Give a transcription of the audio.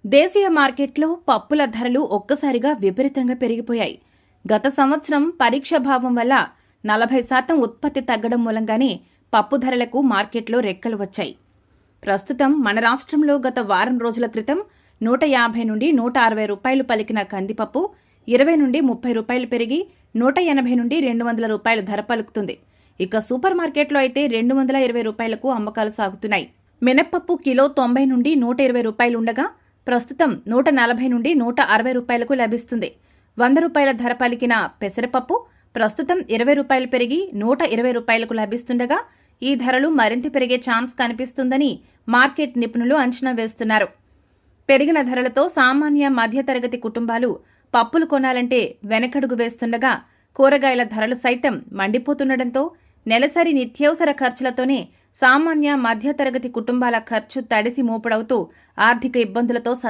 దేశీయ మార్కెట్లో పప్పుల ధరలు ఒక్కసారిగా విపరీతంగా పెరిగిపోయాయి. గత సంవత్సరం పరీక్షాభావం వల్ల 40% ఉత్పత్తి తగ్గడం మూలంగానే పప్పు ధరలకు మార్కెట్లో రెక్కలు వచ్చాయి. ప్రస్తుతం మన రాష్ట్రంలో గత వారం రోజుల క్రితం 150 నుండి 160 రూపాయలు పలికిన కందిపప్పు 20 నుండి 30 రూపాయలు పెరిగి 180 నుండి 200 రూపాయలు ధర పలుకుతుంది. ఇక సూపర్ మార్కెట్లో అయితే 220 రూపాయలకు అమ్మకాలు సాగుతున్నాయి. మినప్పప్పు కిలో 90 నుండి 120 రూపాయలు ఉండగా ప్రస్తుతం 140 నుండి 160 రూపాయలకు లభిస్తుంది. 100 రూపాయల ధర పలికిన పెసరపప్పు ప్రస్తుతం 20 రూపాయలు పెరిగి 120 రూపాయలకు లభిస్తుండగా ఈ ధరలు మరింత పెరిగే ఛాన్స్ కనిపిస్తుందని మార్కెట్ నిపుణులు అంచనా వేస్తున్నారు. పెరిగిన ధరలతో సామాన్య మధ్యతరగతి కుటుంబాలు పప్పులు కొనాలంటే వెనకడుగు వేస్తుండగా కూరగాయల ధరలు సైతం మండిపోతుండటంతో నెలసరి నిత్యావసర ఖర్చులతోనే సామాన్య మధ్యతరగతి కుటుంబాల ఖర్చు తడిసి మూపుడవుతూ ఆర్థిక ఇబ్బందులతో